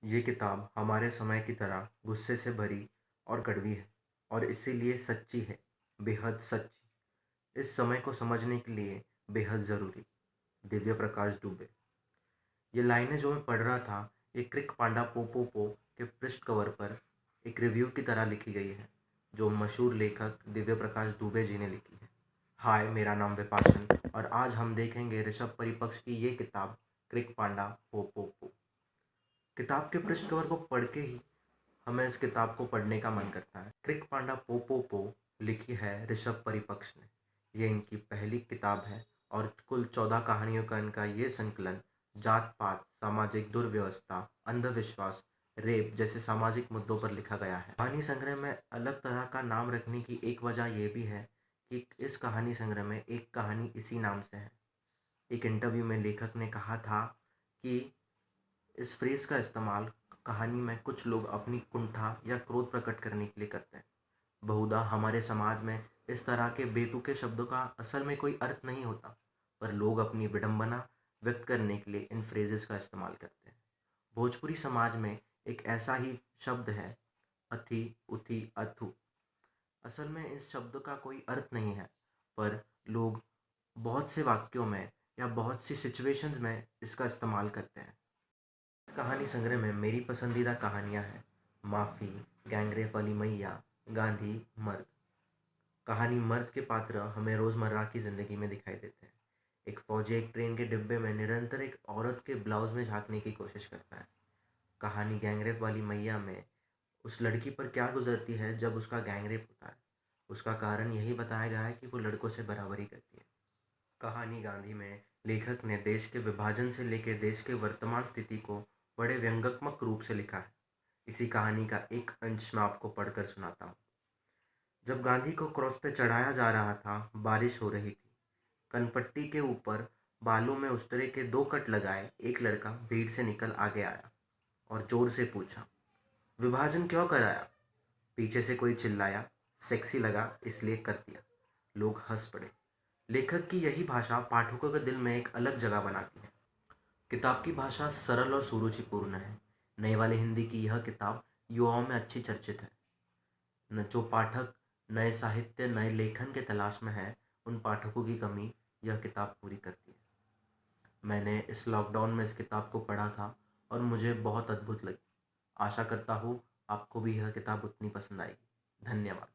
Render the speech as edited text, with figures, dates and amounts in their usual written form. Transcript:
ये किताब हमारे समय की तरह गुस्से से भरी और कड़वी है और इसीलिए सच्ची है, बेहद सच्ची। इस समय को समझने के लिए बेहद ज़रूरी। दिव्य प्रकाश दुबे। ये लाइनें जो मैं पढ़ रहा था, ये क्रिक पांडा पो पो पो के पृष्ठ कवर पर एक रिव्यू की तरह लिखी गई है, जो मशहूर लेखक दिव्य प्रकाश दुबे जी ने लिखी है। हाय, मेरा नाम विपाशन और आज हम देखेंगे ऋषभ परिपक्ष की ये किताब क्रिक पांडा पो पो पो। किताब के पृष्ठ कवर को पढ़ के ही हमें इस किताब को पढ़ने का मन करता है। क्रिक पांडा पो पो पो लिखी है ऋषभ परिपक्ष ने। ये इनकी पहली किताब है और कुल 14 कहानियों का इनका ये संकलन जात पात, सामाजिक दुर्व्यवस्था, अंधविश्वास, रेप जैसे सामाजिक मुद्दों पर लिखा गया है। कहानी संग्रह में अलग तरह का नाम रखने की एक वजह यह भी है कि इस कहानी संग्रह में एक कहानी इसी नाम से है। एक इंटरव्यू में लेखक ने कहा था कि इस फ्रेज का इस्तेमाल कहानी में कुछ लोग अपनी कुंठा या क्रोध प्रकट करने के लिए करते हैं। बहुधा हमारे समाज में इस तरह के बेतुके शब्दों का असल में कोई अर्थ नहीं होता, पर लोग अपनी विडंबना व्यक्त करने के लिए इन फ्रेजेस का इस्तेमाल करते हैं। भोजपुरी समाज में एक ऐसा ही शब्द है, अथी, उथी, अथु। असल में इस शब्द का कोई अर्थ नहीं है, पर लोग बहुत से वाक्यों में या बहुत सी सिचुएशंस में इसका इस्तेमाल करते हैं। इस कहानी संग्रह में मेरी पसंदीदा कहानियाँ हैं माफ़ी, गैंगरेप वाली मैया, गांधी, मर्द। कहानी मर्द के पात्र हमें रोज़मर्रा की ज़िंदगी में दिखाई देते हैं। एक फ़ौजी एक ट्रेन के डिब्बे में निरंतर एक औरत के ब्लाउज में झांकने की कोशिश करता है। कहानी गैंगरेप वाली मैया में उस लड़की पर क्या गुजरती है जब उसका गैंगरेप होता है। उसका कारण यही बताया गया है कि वो लड़कों से बराबरी करती है। कहानी गांधी में लेखक ने देश के विभाजन से लेकर देश के वर्तमान स्थिति को बड़े व्यंग्यात्मक रूप से लिखा है। इसी कहानी का एक अंश मैं आपको पढ़कर सुनाता हूँ। जब गांधी को क्रॉस पे चढ़ाया जा रहा था, बारिश हो रही थी। कनपट्टी के ऊपर बालों में उस्तरे के 2 कट लगाए एक लड़का भीड़ से निकल आगे आया और जोर से पूछा, विभाजन क्यों कराया? पीछे से कोई चिल्लाया, सेक्सी लगा इसलिए कर दिया। लोग हंस पड़े। लेखक की यही भाषा पाठकों के दिल में एक अलग जगह बनाती है। किताब की भाषा सरल और सुरुचिपूर्ण है। नए वाले हिंदी की यह किताब युवाओं में अच्छी चर्चित है। न जो पाठक नए साहित्य, नए लेखन के तलाश में है, उन पाठकों की कमी यह किताब पूरी करती है। मैंने इस लॉकडाउन में इस किताब को पढ़ा था और मुझे बहुत अद्भुत लगी। आशा करता हूँ आपको भी यह किताब उतनी पसंद आएगी। धन्यवाद।